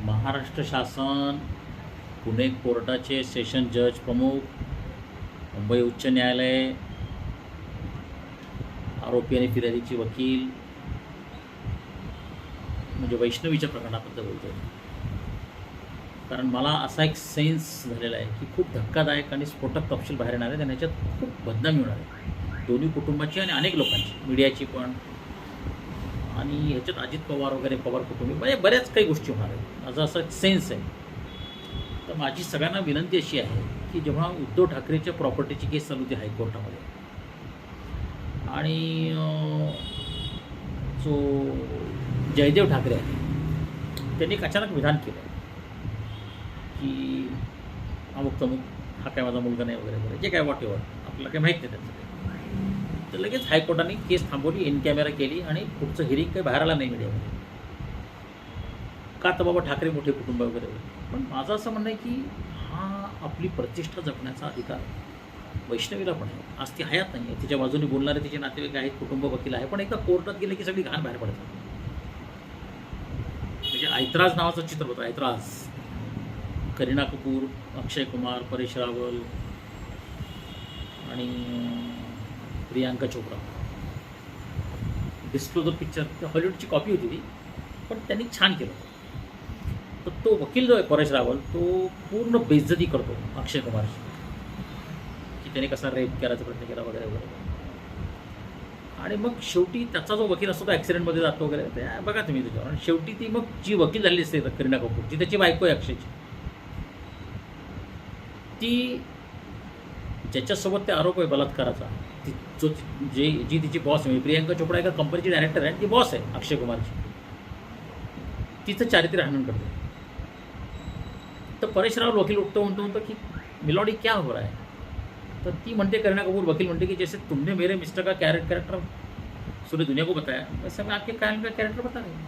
महाराष्ट्र शासन, पुणे कोर्टाचे सेशन जज प्रमुख, मुंबई उच्च न्यायालय, आरोपी आणि फिर्यादीची वकील, म्हणजे वैष्णवीच्या प्रकरणाबद्दल बोलतोय. कारण मला असा एक सेन्स झालेला आहे की खूप धक्कादायक आणि स्फोटक तपशील बाहेर येणार आहे आणि ह्याच्यात खूप बदनामी होणार आहे दोन्ही कुटुंबाची आणि अनेक लोकांची, मीडियाची पण. आणि ह्याच्यात अजित पवार वगैरे, पवार कुटुंबी, म्हणजे बऱ्याच काही गोष्टी होणार आहेत, माझा असा एक सेन्स आहे. तर माझी सगळ्यांना विनंती अशी आहे की जेव्हा उद्धव ठाकरेच्या प्रॉपर्टीची केस चालू होती हायकोर्टामध्ये आणि जो जयदेव ठाकरे आहे त्यांनी एक अचानक विधान केलं की अमुक तमुक हा काय माझा मुलगा नाही वगैरे वगैरे, जे काय वॉट एव्हर, आपल्याला काही माहीत नाही त्याचं काही. तर लगेच हायकोर्टाने केस थांबवली, इन कॅमेरा केली आणि पुढचं हिरिंग काही बाहेर आला नाही मीडियामध्ये. का तर बाबा ठाकरे मोठे कुटुंब वगैरे वगैरे. पण माझं असं म्हणणं आहे की हा आपली प्रतिष्ठा जपण्याचा अधिकार वैष्णवीला पण आहे. आज ती हयात नाही आहे, तिच्या बाजूने बोलणारे तिचे नातेवाईक आहेत, कुटुंब वकील आहे, पण एकदा कोर्टात गेले की सगळी घाण बाहेर पडतात. म्हणजे ऐतराज नावाचा चित्रपट, ऐतराज, करीना कपूर, अक्षय कुमार, परेश रावल आणि प्रियांका चोप्रा. डिस्क्लोजर पिक्चर, हॉलिवूडची कॉपी होती ती, पण त्यांनी छान केलं. तर तो वकील जो आहे परेश रावल, तो पूर्ण बेइज्जती करतो अक्षय कुमारची, की त्याने कसा रेप करायचा प्रयत्न केला वगैरे वगैरे. आणि मग शेवटी त्याचा जो वकील असतो तो ॲक्सिडेंटमध्ये जातो वगैरे, ते बघा तुम्ही त्याच्यावर. आणि शेवटी ती मग जी वकील झालेली असते करीना कपूर, जी त्याची बायको आहे अक्षयची, ती ज्याच्यासोबत ते आरोप आहे बलात्काराचा, ती जो जी तिची बॉस आहे, प्रियांका चोपडा एका कंपनीची डायरेक्टर आहे आणि ती बॉस आहे अक्षय कुमारची, तिचं चारित्र्य हनन करते. तर परेश रावल वकील म्हणतो की मिलॉडी क्या हो रहा है. तर ती म्हणते, करीना कपूर वकील म्हणते की जैसे तुमने मेरे मिस्टर का कैरेक्टर पूरी दुनिया को बताया, वैसे मैं आपके कायम का कैरेक्टर बता रही हूँ.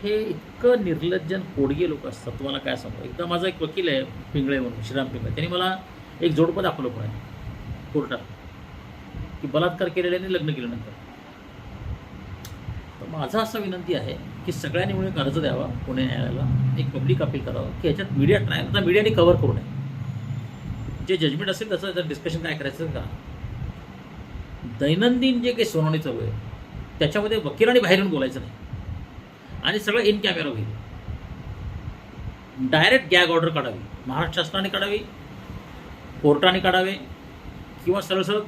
हे इतकं निर्लज्जन कोडगे लोक असतात, तुम्हाला काय सांगू. एकदा माझा एक वकील आहे पिंगळे म्हणून, श्रीराम पिंगळे, त्यांनी मला एक जोडपं दाखवलं पण आहे कोर्टात, की बलात्कार केलेल्याने लग्न केल्यानंतर. तर माझा असं विनंती आहे की सगळ्यांनी मिळून एक अर्ज द्यावा पुणे न्यायालयाला, एक पब्लिक अपील करावं की ह्याच्यात मीडिया ट्राय, आता मीडियाने कव्हर करू नये. जे जजमेंट असेल त्याचं डिस्कशन काय करायचं का, दैनंदिन जे काही सुनावणी चालू आहे त्याच्यामध्ये वकिलांनी बाहेर येऊन बोलायचं नाही आणि सगळं इन कॅमेरा होईल. डायरेक्ट गॅग ऑर्डर काढावी, महाराष्ट्र शासनाने काढावी, कोर्टाने काढावे, किंवा सरळ सरळ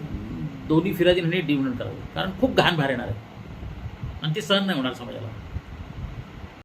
दोन्ही फिर्यादींनी डिव्हिडंड करावे. कारण खूप घाण बाहेर येणार आहे आणि ते सहन नाही होणार समाजाला.